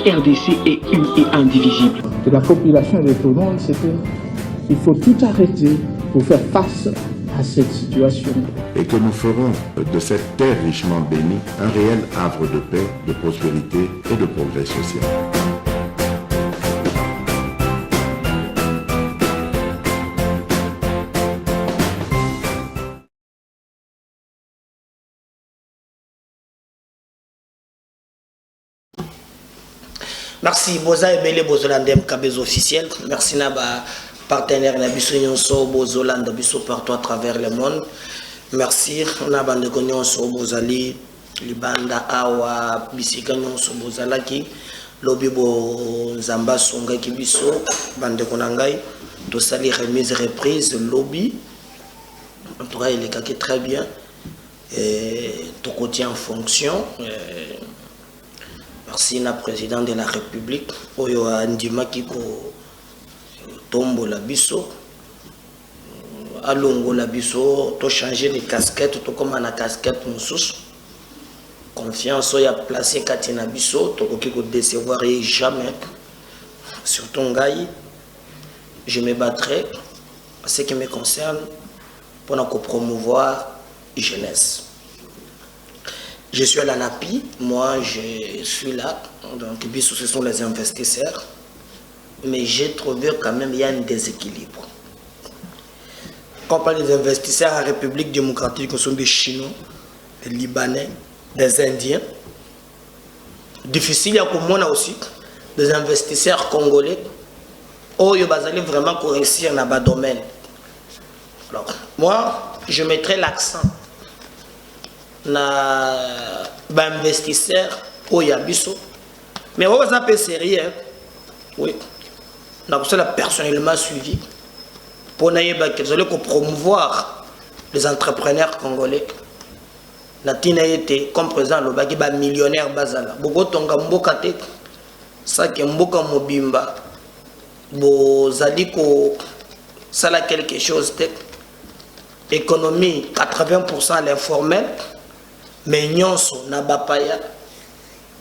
RDC est une et indivisible. De la population et de tout le monde, c'est qu'il faut tout arrêter pour faire face à cette situation. Et que nous ferons de cette terre richement bénie un réel havre de paix, de prospérité et de progrès social. Merci, Boza et Bélé Bozolandem Kabez officiel. Merci Naba, partenaire Nabiso Nyonso Bozoland Biso partout à travers le monde. Merci Naba de Nyonso Bozali, Libanda Awa, Bisika Nyonso Bozalaki, Lobi Bo Zamba Songa Kibiso, Bande Konangai, Tosali remise reprise, Lobby. En tout cas, il est très bien. Tout côté en fonction. Merci na président de la République oyo andima kiko tombo la biso alongo la biso to changer de casquette to comme na casquette mususu confiance oya placer katina biso to ko décevoir jamais surtout ngai je me battrai en ce qui me concerne pour nous promouvoir la jeunesse. Je suis à la NAPI, moi je suis là, donc ce sont les investisseurs, mais j'ai trouvé quand même il y a un déséquilibre. Quand on parle des investisseurs en République démocratique, ce sont des Chinois, des Libanais, des Indiens. Difficile, il y a comme moi aussi, des investisseurs congolais, où ils vont vraiment réussir dans le domaine. Alors, moi, je mettrai l'accent na investisseur au Yabiso, mais on va s'appeler sérieux, oui, on a personnellement suivi pour promouvoir les entrepreneurs congolais. Natina été comme président le bagi ba millionnaire bazala beaucoup tonga mboka te ça que mboka mobimba bo zaliko sala quelque chose de économie 80% à l'informel. Mais nyonso na bapaya.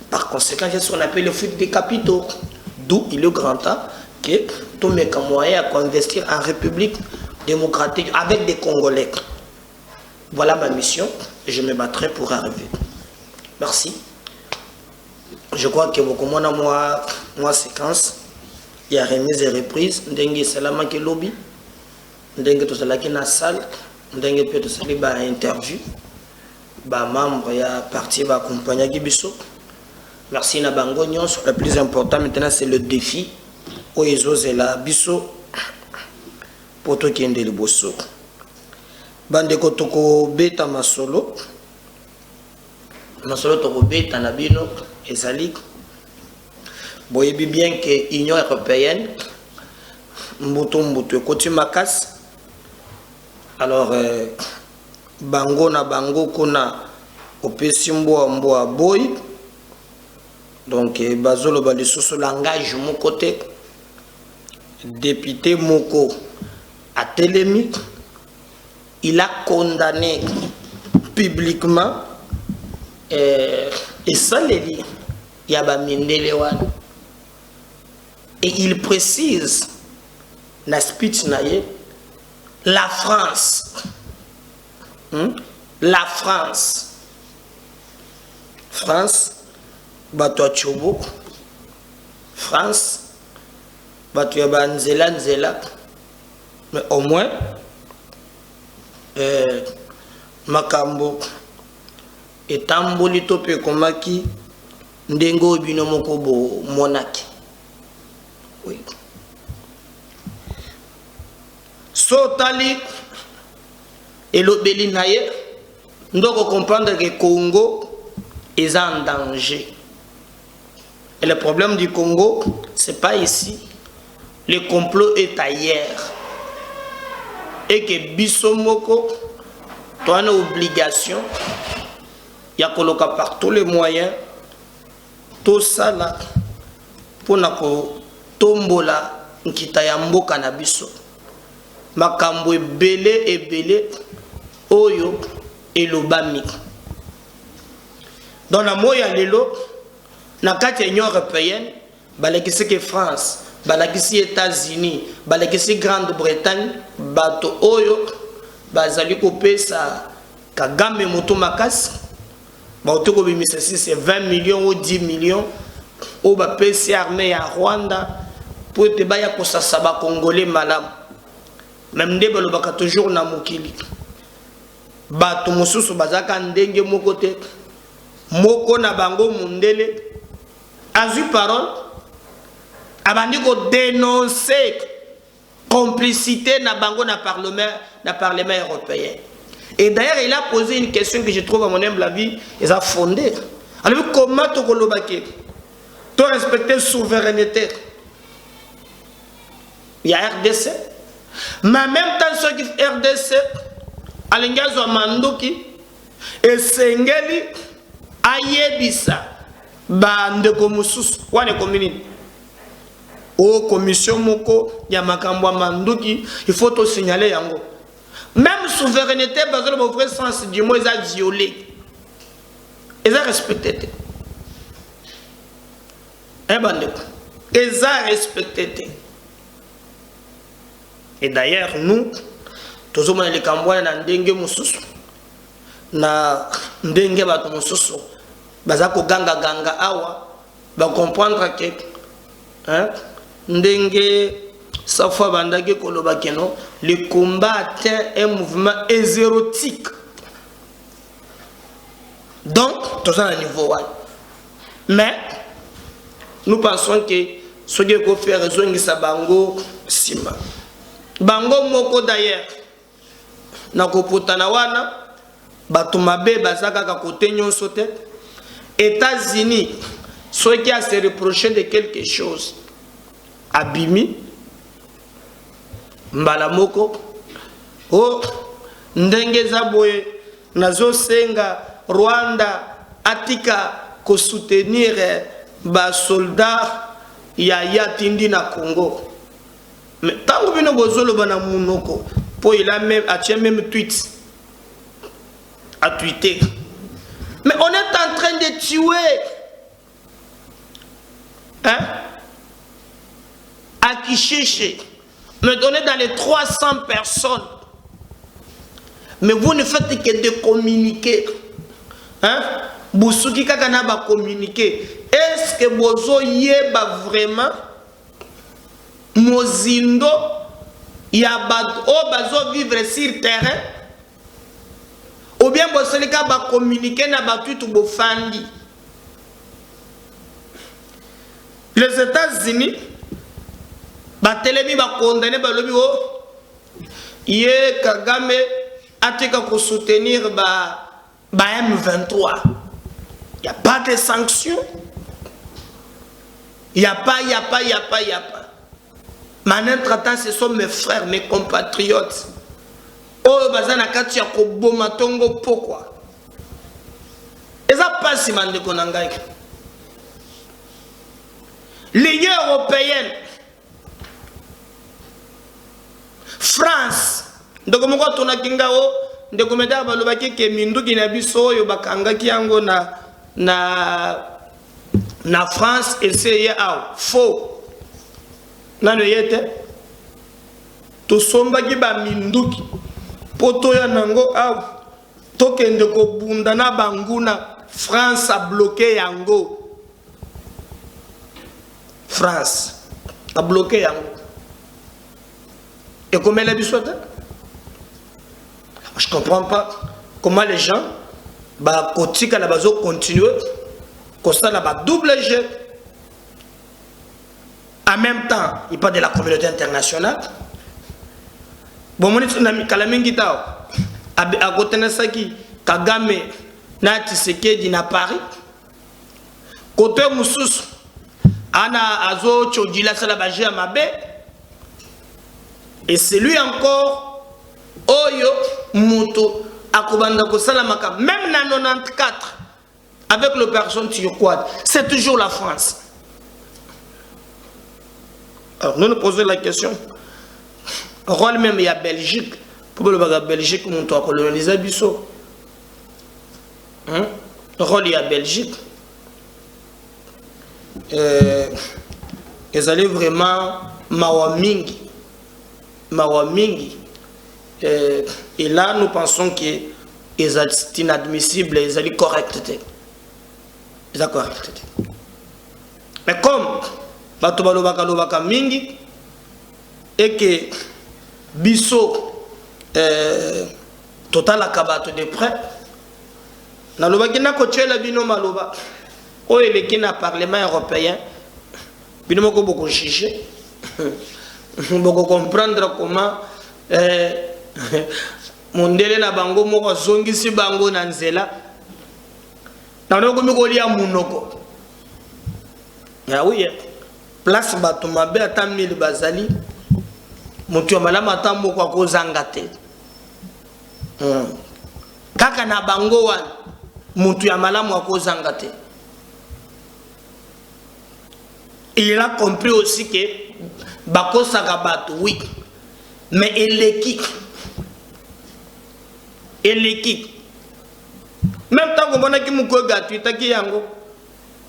Par conséquent, c'est ce qu'on appelle le fuite des capitaux. D'où il est grand temps que tous mes moyens à investir en République démocratique avec des Congolais. Voilà ma mission et je me battrai pour arriver. Merci. Je crois que beaucoup moins moi séquence. Il y a remise et reprise. Ndengue salama ke lobby. Ndengue to salaki na salle. Ndengue peut to sali ba interview. Ba membre ya parti ba accompagner Gibiso. Merci na bango nyonso. Le plus important maintenant c'est le défi o ezoze la biso poto kende liboso. Bande ko toko beta masolo toko beta na bino ezali boyebi bien que Union européenne mbutu ekoti makasi. Alors bango na bango kuna opesi mboa boy donc bazolo bali soso langage mon côté député moko à Télémi il a condamné publiquement et sans les lire yaba mindelewan et il précise na speech naie la France. La France, bato chobo. France, bato ya nzela. Mais au moins, makambo etamboli tope komaki ndengo bino moko bo monaki. Oui. Sotali et l'obéli naïe, nous devons comprendre que le Congo est en danger. Et le problème du Congo, ce n'est pas ici. Le complot est ailleurs. Et que Bissomoko, tu as une obligation, il y a par tous les moyens, tout ça là, pour nous tombola, nkitayambo kanabiso. Makambo ebele oyo elobami. Dans la moya lelo na kati ya Union européenne balakisi que France balakisi États-Unis balakisi Grande-Bretagne bato oyo bazali kopesa Kagame moto makasi bato ko bimisa c'est 20 millions ou 10 millions au bapesi armée ya Rwanda pour te baya ko sasaba congolais malam même nde balobaka toujours na mokili bato mosusu bazaka ndenge moko te moko na bango mundele azui parole abandi ko dénoncer complicité na bango na parlement européen. Et d'ailleurs il a posé une question que je trouve à mon humble avis ils a fondé. Alors comment to kolobake to respecter souveraineté il y a RDC mais en même temps ceux qui RDC alingazo amanduki et sengeli ayebisa bandeko mususu wane commune o commission moko ya makambo manduki il faut to signaler yango même souveraineté bazalo au vrai sens du mot est violé ils a respecté bandeko ils a respecté. Et d'ailleurs nous tous les les kambwana na ndenge mususu na ndenge bato mususu bazako ganga ganga awa ba comprendre que hein ndenge sa fois bandaki koloba keno le combat atteint un mouvement érotique donc tout ça à niveau ouais. Mais nous pensons que ce qui faut faire raison ngisa bango sima bango moko d'ailleurs na kopotana wana bato mabe bazaka ka côté nyonso te États-Unis ceux qui a se reproché de quelque chose abimi mbala moko o ndenge za boye nazo senga Rwanda atika ko soutenir ba soldats ya yatindi na Congo mais tango bino bozolo bana munoko po il a même tweet à tweeter mais on est en train de tuer hein à Kishiche mais on est dans les 300 personnes mais vous ne faites que de communiquer hein Boussouki kakana ba communiquer est-ce que bozo yeba vraiment mozindo ya bad o bazo vivre sur terrain ou bien bosolika ba communiquer na batu tu bofandi. Les États-Unis ba telemi ba condamner ba lobi o ye Kagame atika ko soutenir ba M23. Il n'y a pas de sanctions. Il n'y a pas. Maintenant, traitant, ce sont mes frères, mes compatriotes. Oh, bazana kati ya koboma tongo pourquoi? Et ça passe, mande konangai. L'Union européenne, France, donc mon gars tona kingao, de komeda balobaki ke minduki na biso yo bakanga kiango na France et c'est faux. Na le yete to somba ki ba minduki poto ya nango aw to kende ko bunda na banguna France a bloqué yango. France a bloqué yango. Et comment elle a besoin? Je comprends pas comment les gens bah kotika la bazo continuer constat la ba double jeu. En même temps, il parle de la communauté internationale. Bon, mon ami Kalamingi Tao, à côté de ça, Kagame, Nati Sekedi na Paris. Côté Moussous, Ana Azo Chodila Salabajé à Mabé. Et c'est lui encore, Oyo Mouto, Akobanda Kosalamaka, même dans 94, avec l'opération Turquoise, c'est toujours la France. Alors, nous nous posons la question. Rôle même il y a Belgique. Pour la Belgique, nous avons colonisé Bissau. Rôle il y a Belgique. ezali vraiment mawa mingi. Et là, nous pensons que c'est inadmissible, ezali correct. C'est correct. Mais comme bato balobaka mingi et que biso total akabato de près nalobaki na kochela bino maloba oyo eleki na parlement européen bino moko boko chiche boko comprendre comment mondele na bango moko azongisi bango na nzela na ndoko mikolia munoko. Ah oui, place bato mabe ata 1000 bazali mutu ya malamu ata moko akozanga te. Kaka na bango wana mutu ya malamu akozanga te. Il a compris aussi que bakosaka bato oui, mais eleki même tant que mona ki muko gratuit taki yango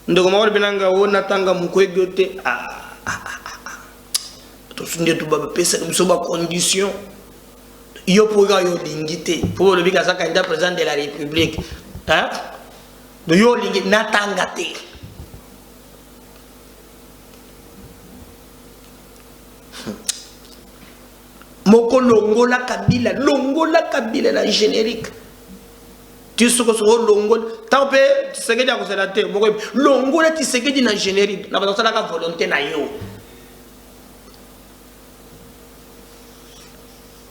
ndeko mawali binanga wona tanga muko egote to sunde to baba pesa biso ba condition yo poga yo lingité pour le bika sa candidat président de la République hein de yo lingi natanga te moko longola kabila la générique. Tu sais que ce longola tant pe tsegedi a kozela te moko longola tsegedi na générique na bazosala ka volonté na yo.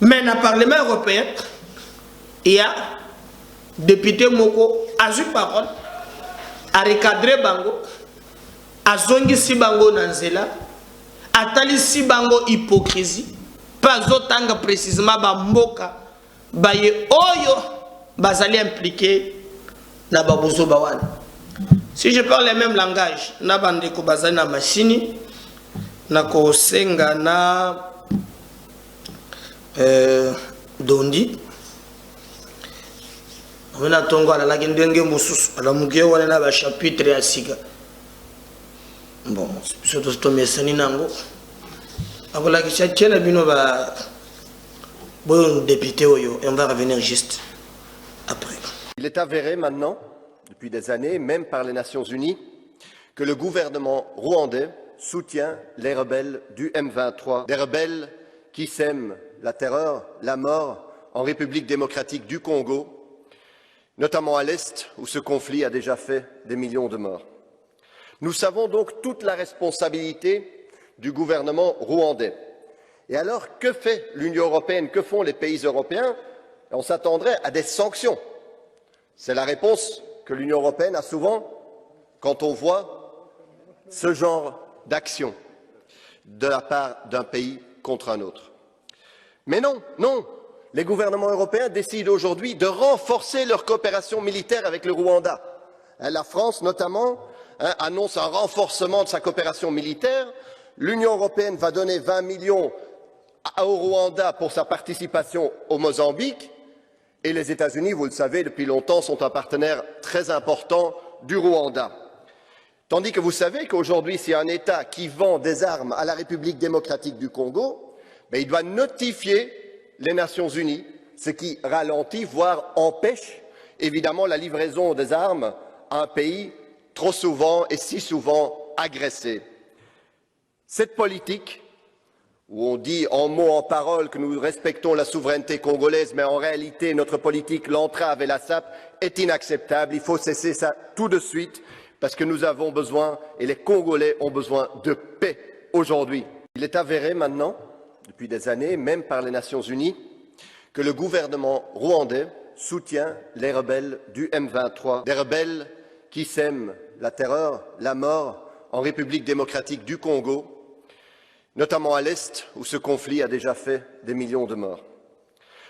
Mais dans le Parlement européen, il y a député moko a eu parole a recadré bango a zongi si bango nanzela a tali si bango hypocrisie pas autant précisément ba mboka ba ye oyo bazali impliqué na babuzo bawana. Si je parle le même langage na bandeko bazali na machine na ko senga na dondi on a tongo ala la ndenge mususu ala mugiye wala na ba chapitre ya siga bon surtout to mesani nango akola ki chachela bino ba bon député oyo et on va revenir juste après. Il est avéré maintenant depuis des années même par les Nations Unies que le gouvernement rwandais soutient les rebelles du M23, des rebelles qui sèment la terreur, la mort en République démocratique du Congo, notamment à l'Est, où ce conflit a déjà fait des millions de morts. Nous savons donc toute la responsabilité du gouvernement rwandais. Et alors, que fait l'Union européenne, que font les pays européens? On s'attendrait à des sanctions. C'est la réponse que l'Union européenne a souvent quand on voit ce genre d'action de la part d'un pays contre un autre. Mais non, non, les gouvernements européens décident aujourd'hui de renforcer leur coopération militaire avec le Rwanda. La France, notamment, annonce un renforcement de sa coopération militaire. L'Union européenne va donner 20 millions au Rwanda pour sa participation au Mozambique. Et les États-Unis, vous le savez, depuis longtemps, sont un partenaire très important du Rwanda. Tandis que vous savez qu'aujourd'hui, s'il y a un État qui vend des armes à la République démocratique du Congo, il doit notifier les Nations Unies, ce qui ralentit, voire empêche, évidemment, la livraison des armes à un pays trop souvent et si souvent agressé. Cette politique, où on dit en mots, en paroles que nous respectons la souveraineté congolaise, mais en réalité notre politique l'entrave et la sape, est inacceptable. Il faut cesser ça tout de suite, parce que nous avons besoin, et les Congolais ont besoin de paix aujourd'hui. Il est avéré maintenant, depuis des années, même par les Nations Unies, que le gouvernement rwandais soutient les rebelles du M23, des rebelles qui sèment la terreur, la mort en République démocratique du Congo, notamment à l'Est, où ce conflit a déjà fait des millions de morts.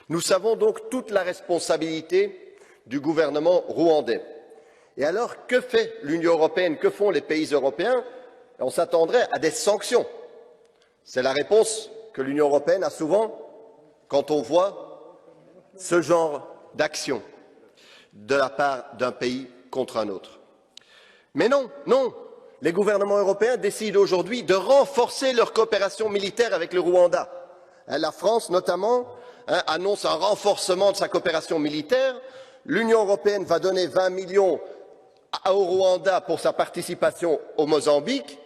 Nous savons donc toute la responsabilité du gouvernement rwandais. Et alors, que fait l'Union européenne, que font les pays européens? On s'attendrait à des sanctions. C'est la réponse que l'Union européenne a souvent quand on voit ce genre d'action de la part d'un pays contre un autre. Mais non, non, les gouvernements européens décident aujourd'hui de renforcer leur coopération militaire avec le Rwanda. La France, notamment, annonce un renforcement de sa coopération militaire. L'Union européenne va donner 20 millions au Rwanda pour sa participation au Mozambique.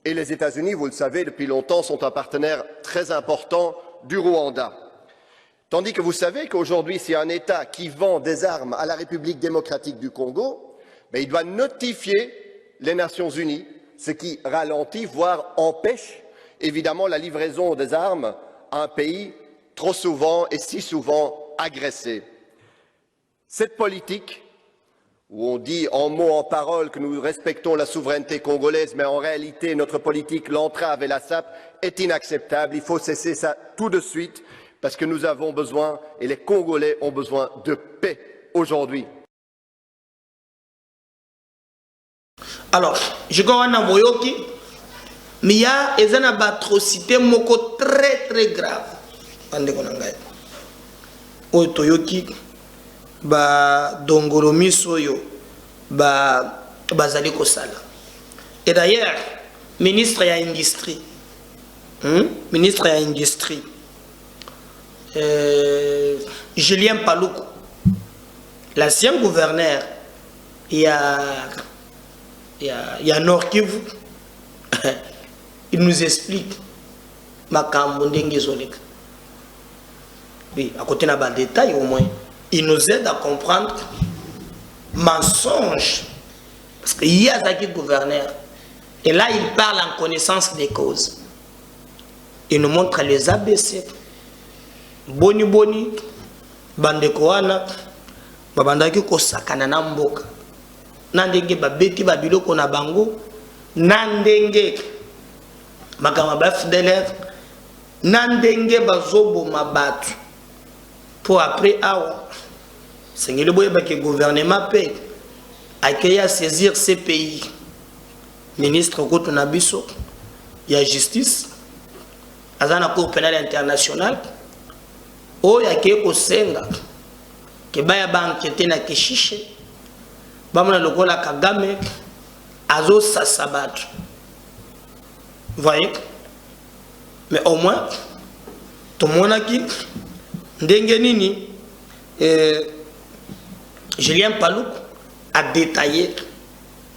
Et les États-Unis, vous le savez, depuis longtemps, sont un partenaire très important du Rwanda. Tandis que vous savez qu'aujourd'hui, s'il y a un État qui vend des armes à la République démocratique du Congo, il doit notifier les Nations Unies, ce qui ralentit, voire empêche, évidemment, la livraison des armes à un pays trop souvent et si souvent agressé. Cette politique, où on dit en mots, en paroles que nous respectons la souveraineté congolaise, mais en réalité notre politique l'entrave et la sape, est inacceptable. Il faut cesser ça tout de suite, parce que nous avons besoin, et les Congolais ont besoin de paix aujourd'hui. Alors, je crois que Moyoki, mais il y a une atrocité très très grave. Otoyoki, ba dongolomi soyo, ba bazali kosala. Et d'ailleurs, ministre de l'Industrie, ministre de l'Industrie, Julien Paluku, l'ancien gouverneur, il y a Nord Kivu, il nous explique makambo ndenge zoleka. Oui, à côté d'un détail au moins, il nous aide à comprendre mensonge. Parce qu'il y a Zaki gouverneur. Et là, il parle en connaissance des causes. Il nous montre les ABC. Boni boni, bandekoana, babandaki kosakana na mboka. Nandenge babeti babiloko na bango, nandenge makama ba fidèle, nandenge bazobo mabatu. Pour après awa, c'est que le gouvernement paye accueillir à saisir ces pays. Ministre Kotonabiso, il y a justice, à la Cour pénale internationale, où il y a quelques senga, qui va enquêter na Kishiche, bamana lokola Kagame, azo sasabat. Vous voyez? Mais au moins, tout le monde a qui Ndengenini, Julien Paluku a détaillé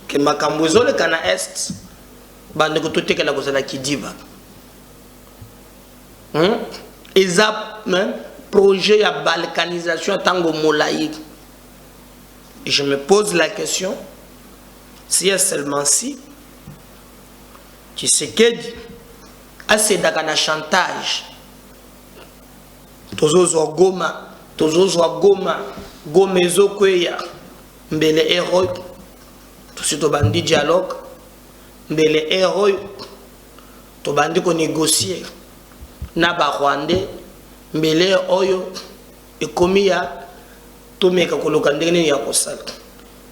que Makambozo le Cana Est, bande tout est que la cause qui dit va. Ils ont un projet à balkanisation tango molaïque. Et je me pose la question, si est seulement si, qui se dit, assez d'agana chantage. Tozozo Goma, Gomezo Kweya, Mbele héros, tout ce bandi dialogue, Mbele héros, to bandi ko négocier, Naba Rwandais, Mbele Oyo, et Komia, to meka kolokandene ya kosala.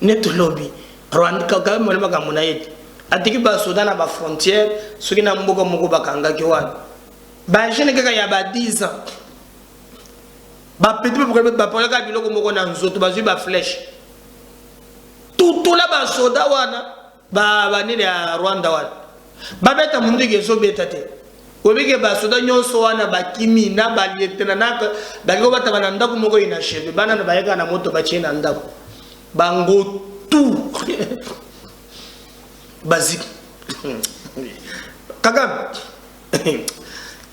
Net lobby, Rwanda kaka molema kamunaït, atiki ba Soudan ba frontière, soki na mboka moko bakanga kiwana. Ba jeune kaka ya ba 10 ans. Ba petit peu ba poleka biloko moko na nzoto bazui ba flèche tout là ba soda wana ba nini ya Rwanda wana ba beta mundu gezo beta te obike ba soda nyonso wana ba kimi na ba lietena naka ba ngo bata bana ndako moko ina cheve bana na bayeka na moto ba chena ndako bango tout basique Kagame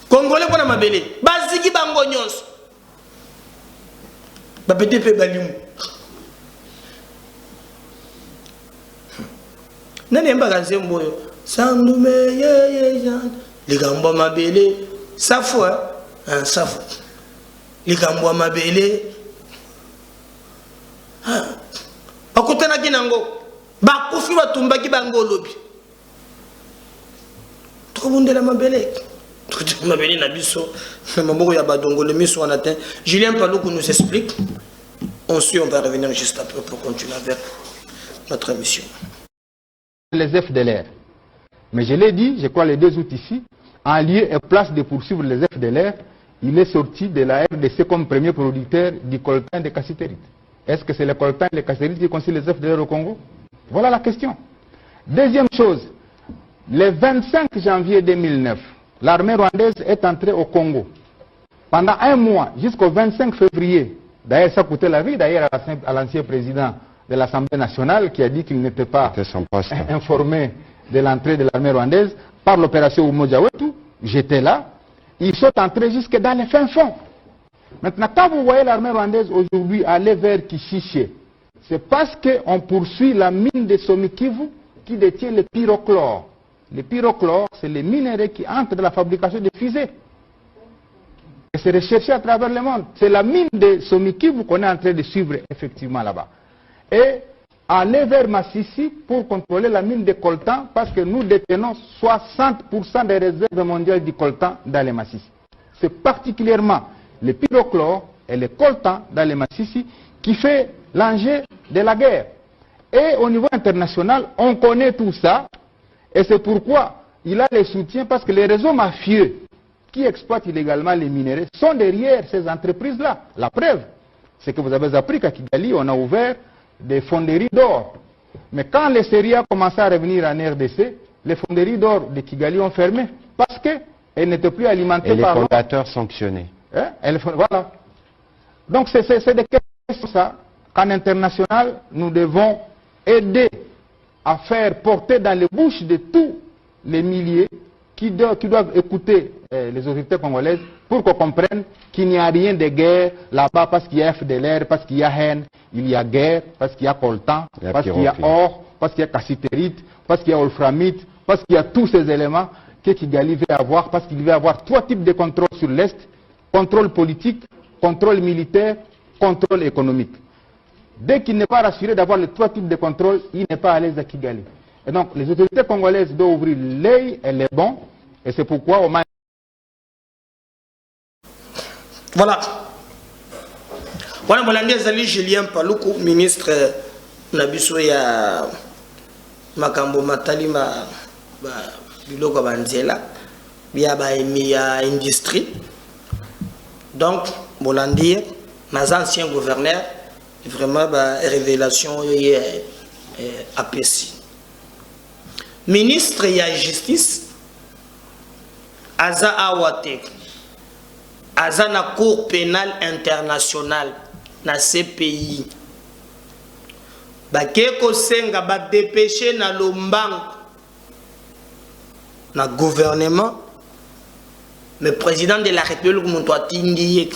Congolais pona mabele basiki bango nyonso Babete pe balimu. Nani mba mboyo. Sandume ye jan. Ligambo mabele. Safu safu. Ligambo mabele. Bakutana kinango. Bakufi batumbaki bango lobi. Trobundela mabele. Mabele na biso. Julien Paluku nous explique. Ensuite, on va revenir juste après pour continuer avec notre émission. Les FDLR. Mais je l'ai dit, je crois les deux outils ici, en lieu et place de poursuivre les FDLR, il est sorti de la RDC comme premier producteur du coltan de cassiterite. Est-ce que c'est le coltan et les cassitérites qui concilient les FDLR au Congo? Voilà la question. Deuxième chose, le 25 janvier 2009, l'armée rwandaise est entrée au Congo. Pendant un mois, jusqu'au 25 février, d'ailleurs ça coûtait la vie d'ailleurs à l'ancien président de l'Assemblée nationale qui a dit qu'il n'était pas informé de l'entrée de l'armée rwandaise par l'opération Umoja Wetu. J'étais là. Ils sont entrés jusque dans les fins fonds. Maintenant, quand vous voyez l'armée rwandaise aujourd'hui aller vers Kishishe, c'est parce qu'on poursuit la mine de Somikivu qui détient le pyrochlore. Le pyrochlore, c'est les minéraux qui entrent dans la fabrication des fusées. Et c'est recherché à travers le monde. C'est la mine de Somikivu qu'on est en train de suivre effectivement là-bas. Et aller vers Massissi pour contrôler la mine de coltan parce que nous détenons 60% des réserves mondiales du coltan dans les Massissi. C'est particulièrement le pyrochlore et le coltan dans les Massissi qui fait l'enjeu de la guerre. Et au niveau international, on connaît tout ça et c'est pourquoi il a les soutiens parce que les réseaux mafieux qui exploitent illégalement les minéraux sont derrière ces entreprises-là. La preuve, c'est que vous avez appris qu'à Kigali, on a ouvert des fonderies d'or. Mais quand les séries ont commencé à revenir en RDC, les fonderies d'or de Kigali ont fermé parce qu'elles n'étaient plus alimentées par... Et les fondateurs sanctionnés. Hein? Voilà. Donc c'est des questions ça qu'en international, nous devons aider à faire porter dans les bouches de tous les milliers qui doivent écouter les autorités congolaises pour qu'on comprenne qu'il n'y a rien de guerre là-bas parce qu'il y a FDLR, parce qu'il y a haine, il y a guerre, parce qu'il y a coltan, parce qu'il y a or, parce qu'il y a cassitérite, parce qu'il y a wolframite, parce qu'il y a tous ces éléments que Kigali veut avoir, parce qu'il veut avoir 3 types de contrôle sur l'Est, contrôle politique, contrôle militaire, contrôle économique. Dès qu'il n'est pas rassuré d'avoir les 3 types de contrôle, il n'est pas à l'aise à Kigali. Et donc les autorités congolaises doivent ouvrir l'œil et les bons, et c'est pourquoi au Voilà. Voilà, Molandé Zali Julien Paluku, ministre Nabiso ya Makambo Matali Biloko Banzela, ya industrie. Donc, Molandé, nos anciens gouverneurs, vraiment, révélation APC. Ministre ya justice, Aza Awate. Aza na cour pénale internationale na CPI bakeko senga ba dépêcher na lombango na gouvernement mais président de la République muntu atindi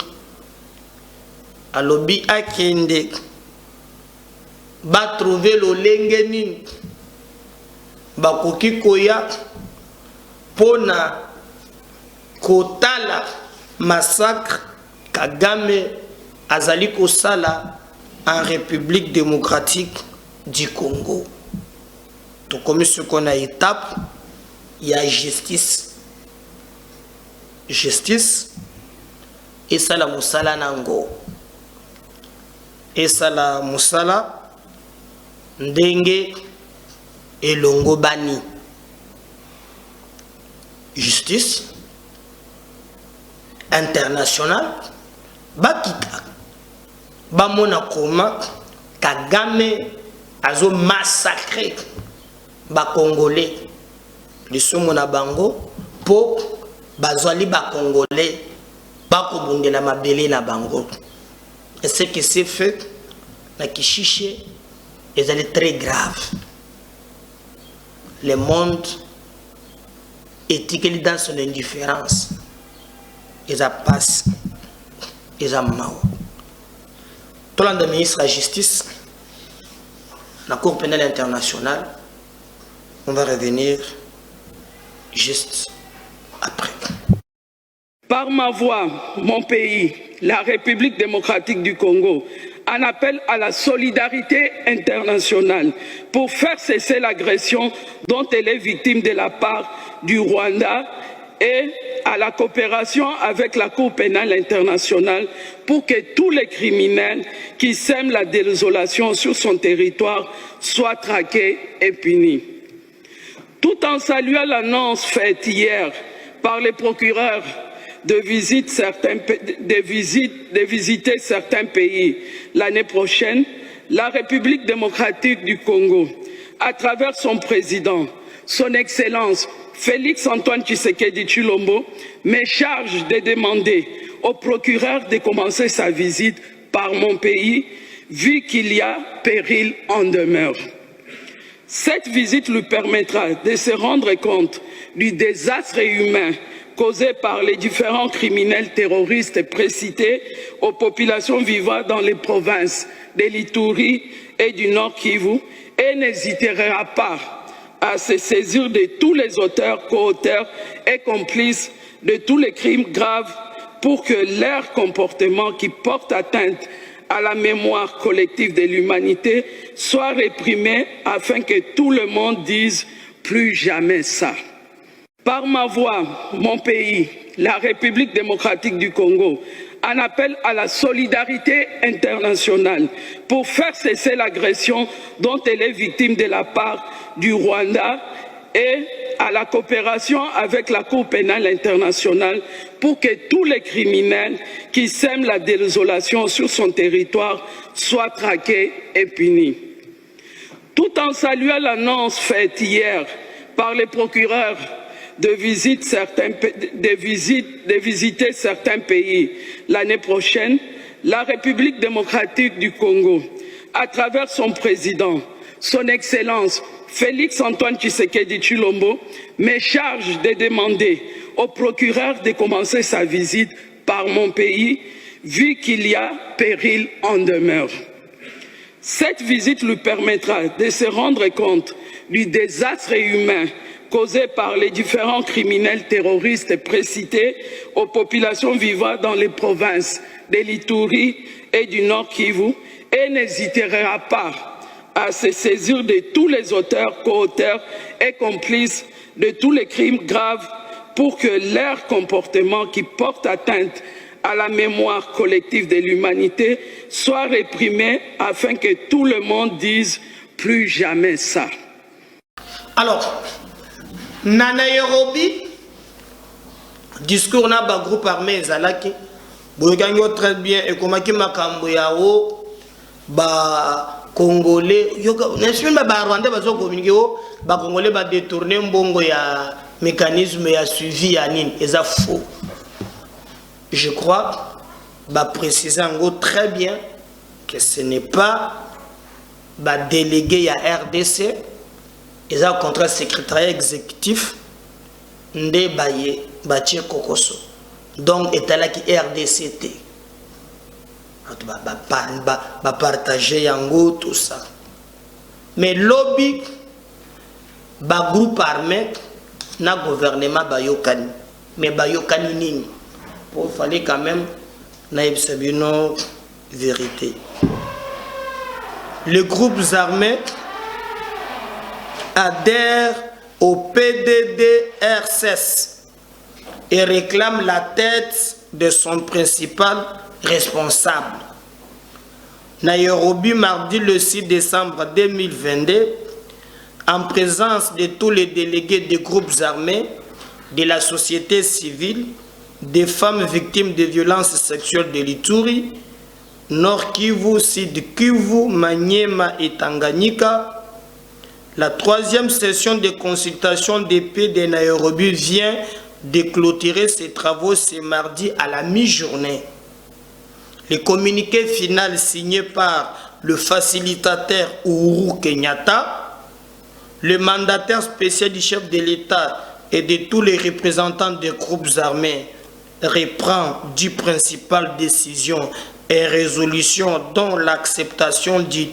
alobi akende ba trouver lolenge nini bakoki koya pona kotala massacre Kagame azali kosala en République démocratique du Congo. Donc comme ce qu'on a étape, il y a justice. Justice et ça la musala nango. Et ça la musala ndenge et longo bani. Justice international bakita bamona koma Kagame azo massacrer ba congolais lisomo na bango po bazwali ba congolais bakobundela mabele na bango. Et ce qui s'est fait na Kishishe est très grave. Le monde est dans son indifférence. Ils passent, ils ont mort. Tout le ministre de la Justice, la Cour pénale internationale, on va revenir juste après. Par ma voix, mon pays, la République démocratique du Congo, en appelle à la solidarité internationale pour faire cesser l'agression dont elle est victime de la part du Rwanda et à la coopération avec la Cour pénale internationale pour que tous les criminels qui sèment la désolation sur son territoire soient traqués et punis. Tout en saluant l'annonce faite hier par les procureurs de visiter certains pays l'année prochaine, la République démocratique du Congo, à travers son président, son Excellence Félix Antoine Tshisekedi Tshilombo, me charge de demander au procureur de commencer sa visite par mon pays, vu qu'il y a péril en demeure. Cette visite lui permettra de se rendre compte du désastre humain causé par les différents criminels terroristes précités aux populations vivant dans les provinces de l'Ituri et du Nord Kivu et n'hésitera pas à se saisir de tous les auteurs, co-auteurs et complices de tous les crimes graves pour que leur comportement qui porte atteinte à la mémoire collective de l'humanité soit réprimé afin que tout le monde dise plus jamais ça. Par ma voix, mon pays, la République démocratique du Congo, en appelle à la solidarité internationale pour faire cesser l'agression dont elle est victime de la part du Rwanda et à la coopération avec la Cour pénale internationale pour que tous les criminels qui sèment la désolation sur son territoire soient traqués et punis. Tout en saluant l'annonce faite hier par les procureurs de visiter certains pays l'année prochaine, la République démocratique du Congo, à travers son président, son Excellence Félix Antoine Tshisekedi Tshilombo, me charge de demander au procureur de commencer sa visite par mon pays, vu qu'il y a péril en demeure. Cette visite lui permettra de se rendre compte du désastre humain causé par les différents criminels terroristes précités aux populations vivant dans les provinces de l'Ituri et du Nord Kivu et n'hésitera pas à se saisir de tous les auteurs, co-auteurs et complices de tous les crimes graves pour que leur comportement qui porte atteinte à la mémoire collective de l'humanité soit réprimé afin que tout le monde dise plus jamais ça. Alors, na Nairobi, discours na ba groupe armé ezalaki, boyokangi très bien et komaki makambo yao ba Congolais, n'est-ce pas ba Rwandais bazo communiquer ba Congolais ba détourner mbongo ya mécanisme ya suivi ya nini, eza faux. Je crois ba préciser en très bien que ce n'est pas ba délégué ya RDC. Ils ont un contrat secrétariat exécutif de Baye, Bachir Kokoso. Donc, il y a qui RDCT. Va partager yango tout ça. Mais lobby, ba groupe armé, na gouvernement Bayokani. Mais Bayokani nini. Il fallait quand même na une vérité. Les groupes armés adhère au PDDRCS et réclame la tête de son principal responsable. Nairobi, mardi le 6 décembre 2022, en présence de tous les délégués des groupes armés, de la société civile, des femmes victimes de violences sexuelles de l'Ituri, Nord Kivu, Sud Kivu, Maniema et Tanganyika, la troisième session de consultation de paix de Nairobi vient de clôturer ses travaux ce mardi à la mi-journée. Le communiqué final signé par le facilitateur Uhuru Kenyatta, le mandataire spécial du chef de l'État et de tous les représentants des groupes armés, reprend du principales décisions et résolutions dont l'acceptation du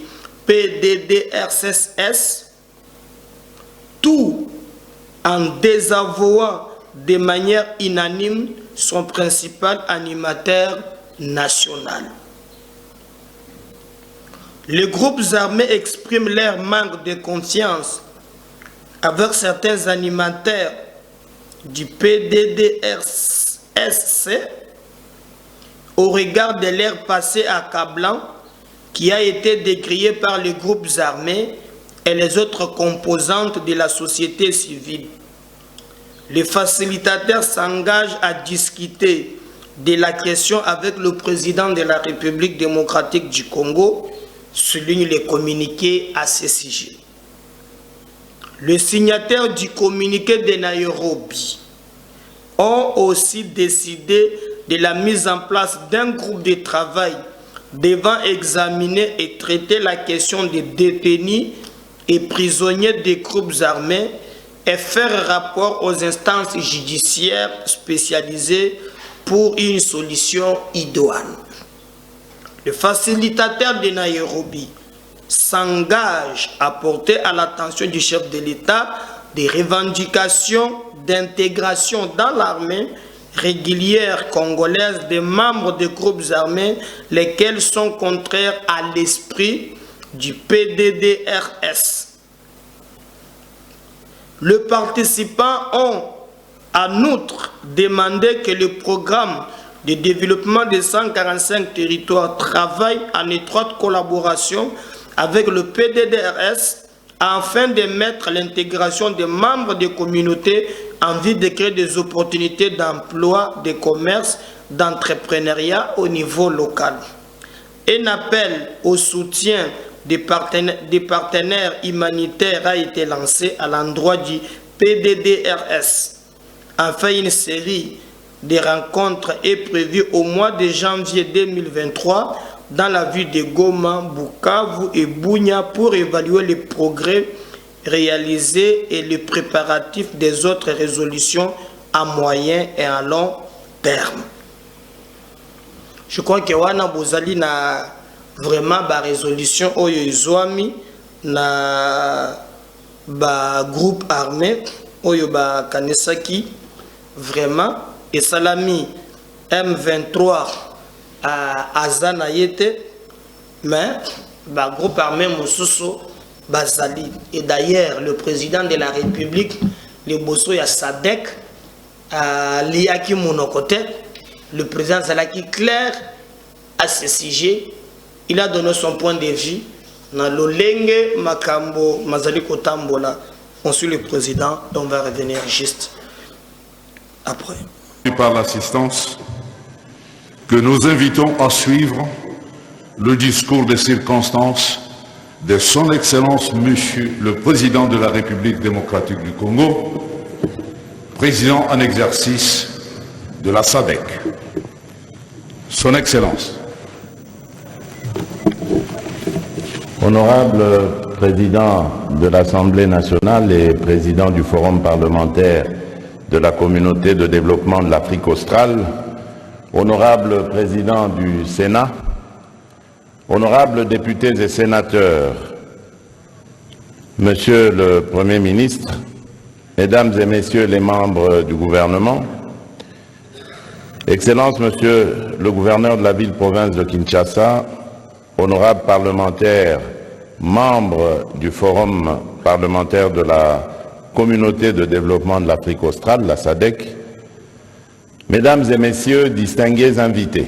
PDDRCS, tout en désavouant de manière unanime son principal animateur national. Les groupes armés expriment leur manque de confiance avec certains animateurs du PDDRCS au regard de leur passé accablant qui a été décrié par les groupes armés et les autres composantes de la société civile. Les facilitateurs s'engagent à discuter de la question avec le président de la République démocratique du Congo, souligne le communiqué à ce sujet. Les signataires du communiqué de Nairobi ont aussi décidé de la mise en place d'un groupe de travail devant examiner et traiter la question des détenus et prisonniers des groupes armés et faire rapport aux instances judiciaires spécialisées pour une solution idoine. Le facilitateur de Nairobi s'engage à porter à l'attention du chef de l'État des revendications d'intégration dans l'armée régulière congolaise des membres des groupes armés, lesquels sont contraires à l'esprit du PDDRS. Les participants ont en outre demandé que le programme de développement des 145 territoires travaille en étroite collaboration avec le PDDRS afin de mettre l'intégration des membres des communautés en vue de créer des opportunités d'emploi, de commerce, d'entrepreneuriat au niveau local. Un appel au soutien des partenaires humanitaires a été lancé à l'endroit du PDDRS. Enfin, une série de rencontres est prévue au mois de janvier 2023 dans la ville de Goma, Bukavu et Bunia pour évaluer les progrès réalisés et les préparatifs des autres résolutions à moyen et à long terme. Je crois que wana bozali na vraiment ba résolution oyo izwami na ba groupe armé oyo ba kanesaki vraiment et salami M23 à Azana yete mais ba groupe armé mosusu bazali. Et d'ailleurs le président de la République le bosso ya Sadek liaki monokote, le président Zalaki clair à ce sujet. Il a donné son point de vue dans l'olenge makambo mazali kotambola. On suit le président, on va revenir juste après. Par l'assistance que nous invitons à suivre le discours des circonstances de son Excellence Monsieur le Président de la République démocratique du Congo, président en exercice de la SADC. Son Excellence. Honorable Président de l'Assemblée nationale et Président du Forum parlementaire de la Communauté de développement de l'Afrique australe, Honorable Président du Sénat, Honorables députés et sénateurs, Monsieur le Premier ministre, Mesdames et Messieurs les membres du gouvernement, Excellences Monsieur le gouverneur de la ville-province de Kinshasa, honorables parlementaires, membres du Forum parlementaire de la Communauté de développement de l'Afrique australe, la SADC, Mesdames et Messieurs, distingués invités,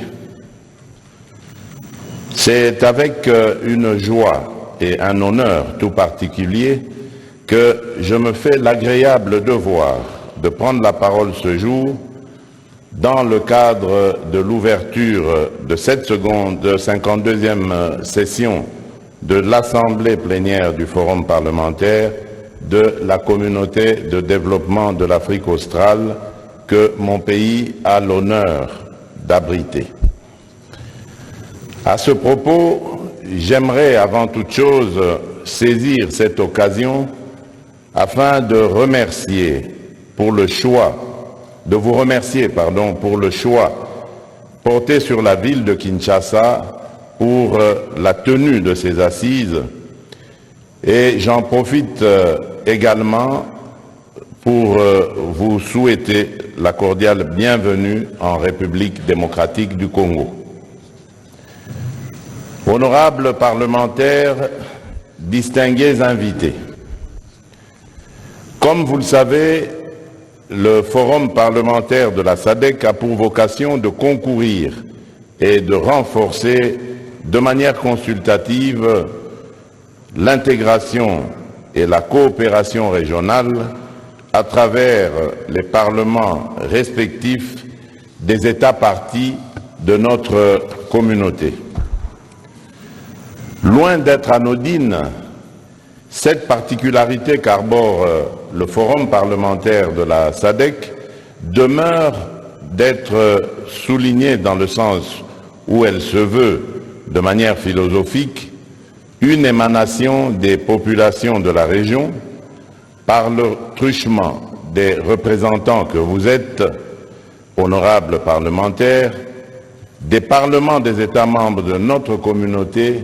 c'est avec une joie et un honneur tout particulier que je me fais l'agréable devoir de prendre la parole ce jour dans le cadre de l'ouverture de cette seconde 52e session de l'Assemblée plénière du Forum parlementaire de la Communauté de développement de l'Afrique australe que mon pays a l'honneur d'abriter. À ce propos, j'aimerais avant toute chose saisir cette occasion afin de vous remercier pour le choix porté sur la ville de Kinshasa pour la tenue de ces assises. Et j'en profite également pour vous souhaiter la cordiale bienvenue en République démocratique du Congo. Honorables parlementaires, distingués invités, comme vous le savez, le Forum parlementaire de la SADC a pour vocation de concourir et de renforcer de manière consultative l'intégration et la coopération régionale à travers les parlements respectifs des États parties de notre communauté. Loin d'être anodine, cette particularité qu'arbore le forum parlementaire de la SADC demeure d'être soulignée dans le sens où elle se veut, de manière philosophique, une émanation des populations de la région par le truchement des représentants que vous êtes, honorables parlementaires, des parlements des États membres de notre communauté,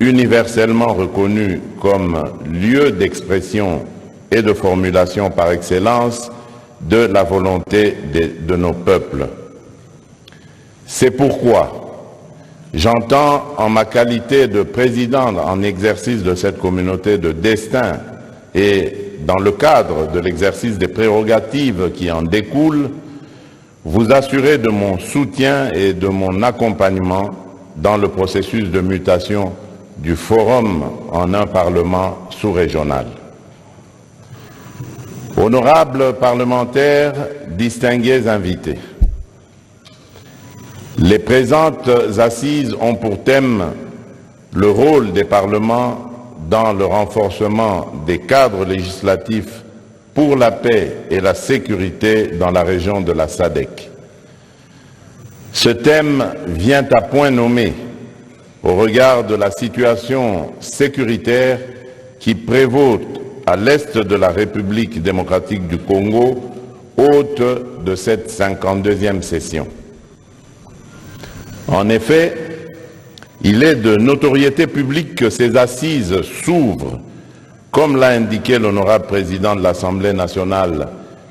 universellement reconnus comme lieu d'expression et de formulation par excellence de la volonté de nos peuples. C'est pourquoi j'entends, en ma qualité de président en exercice de cette communauté de destin et dans le cadre de l'exercice des prérogatives qui en découlent, vous assurer de mon soutien et de mon accompagnement dans le processus de mutation du Forum en un Parlement sous-régional. Honorables parlementaires, distingués invités, les présentes assises ont pour thème le rôle des parlements dans le renforcement des cadres législatifs pour la paix et la sécurité dans la région de la SADC. Ce thème vient à point nommé au regard de la situation sécuritaire qui prévaut à l'est de la République démocratique du Congo, hôte de cette 52e session. En effet, il est de notoriété publique que ces assises s'ouvrent, comme l'a indiqué l'honorable président de l'Assemblée nationale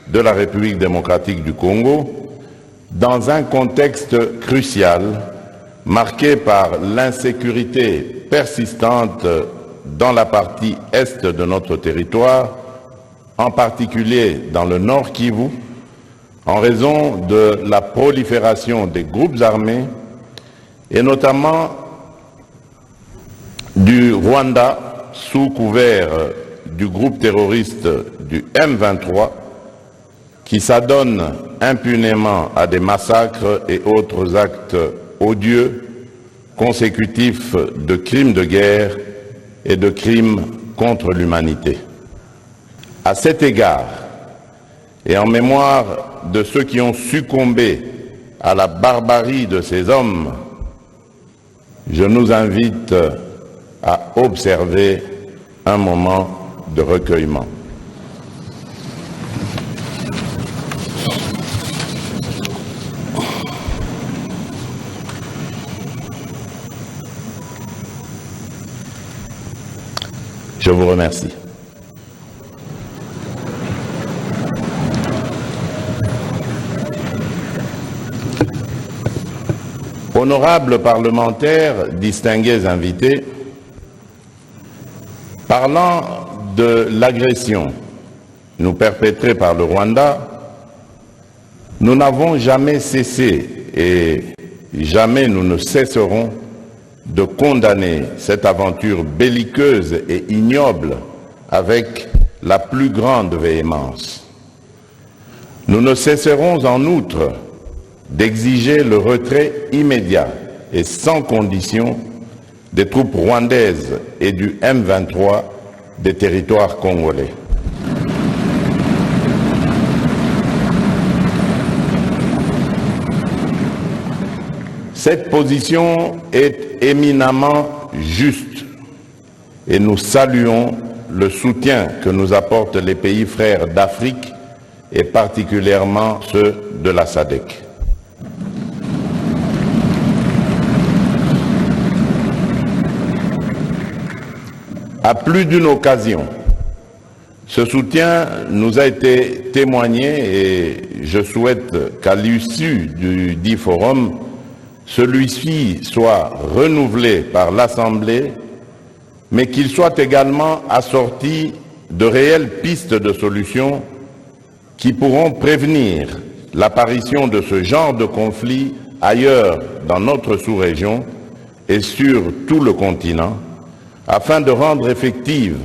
de la République démocratique du Congo, dans un contexte crucial marqué par l'insécurité persistante dans la partie est de notre territoire, en particulier dans le Nord Kivu, en raison de la prolifération des groupes armés et notamment du Rwanda sous couvert du groupe terroriste du M23 qui s'adonne impunément à des massacres et autres actes odieux consécutifs de crimes de guerre et de crimes contre l'humanité. À cet égard, et en mémoire de ceux qui ont succombé à la barbarie de ces hommes, je nous invite à observer un moment de recueillement. Je vous remercie. Honorables parlementaires, distingués invités, parlant de l'agression nous perpétrée par le Rwanda, nous n'avons jamais cessé et jamais nous ne cesserons de condamner cette aventure belliqueuse et ignoble avec la plus grande véhémence. Nous ne cesserons en outre d'exiger le retrait immédiat et sans condition des troupes rwandaises et du M23 des territoires congolais. Cette position est éminemment juste et nous saluons le soutien que nous apportent les pays frères d'Afrique et particulièrement ceux de la SADC. À plus d'une occasion, ce soutien nous a été témoigné et je souhaite qu'à l'issue du dit forum, celui-ci soit renouvelé par l'Assemblée, mais qu'il soit également assorti de réelles pistes de solutions qui pourront prévenir l'apparition de ce genre de conflit ailleurs dans notre sous-région et sur tout le continent, afin de rendre effective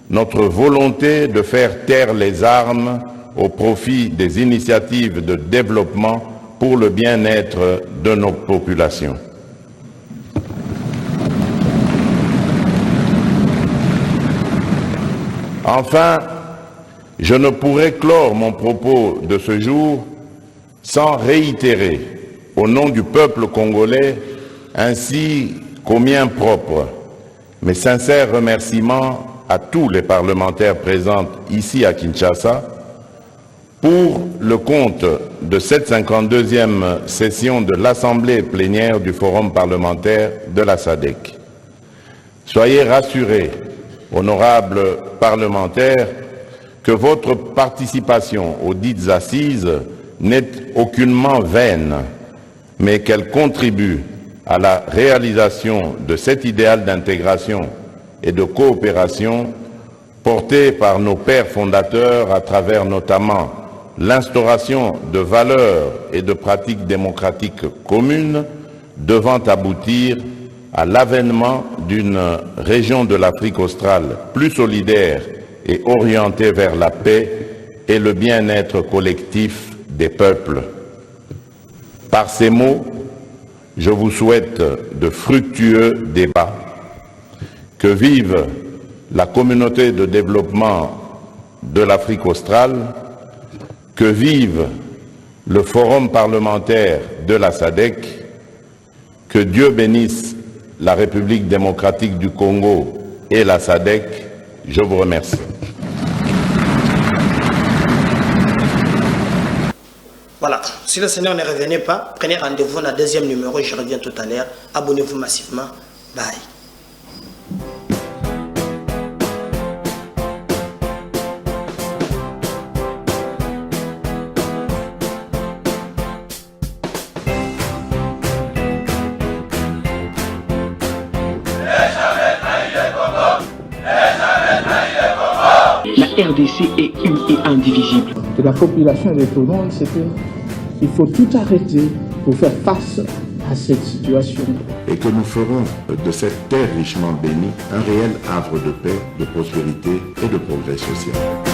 notre volonté de faire taire les armes au profit des initiatives de développement pour le bien-être de nos populations. Enfin, je ne pourrais clore mon propos de ce jour sans réitérer, au nom du peuple congolais, ainsi qu'au mien propre, mes sincères remerciements à tous les parlementaires présents ici à Kinshasa pour le compte de cette 52e session de l'Assemblée plénière du Forum parlementaire de la SADC. Soyez rassurés, honorables parlementaires, que votre participation aux dites assises n'est aucunement vaine, mais qu'elle contribue à la réalisation de cet idéal d'intégration et de coopération porté par nos pères fondateurs à travers notamment l'instauration de valeurs et de pratiques démocratiques communes devant aboutir à l'avènement d'une région de l'Afrique australe plus solidaire et orientée vers la paix et le bien-être collectif des peuples. Par ces mots, je vous souhaite de fructueux débats. Que vive la communauté de développement de l'Afrique australe, que vive le Forum parlementaire de la SADC, que Dieu bénisse la République démocratique du Congo et la SADC. Je vous remercie. Voilà, si le Seigneur ne revenait pas, prenez rendez-vous dans le deuxième numéro, je reviens tout à l'heure. Abonnez-vous massivement. Bye. La RDC est une et indivisible. De la population et de tout le monde, c'est qu'il faut tout arrêter pour faire face à cette situation. Et que nous ferons de cette terre richement bénie un réel havre de paix, de prospérité et de progrès social.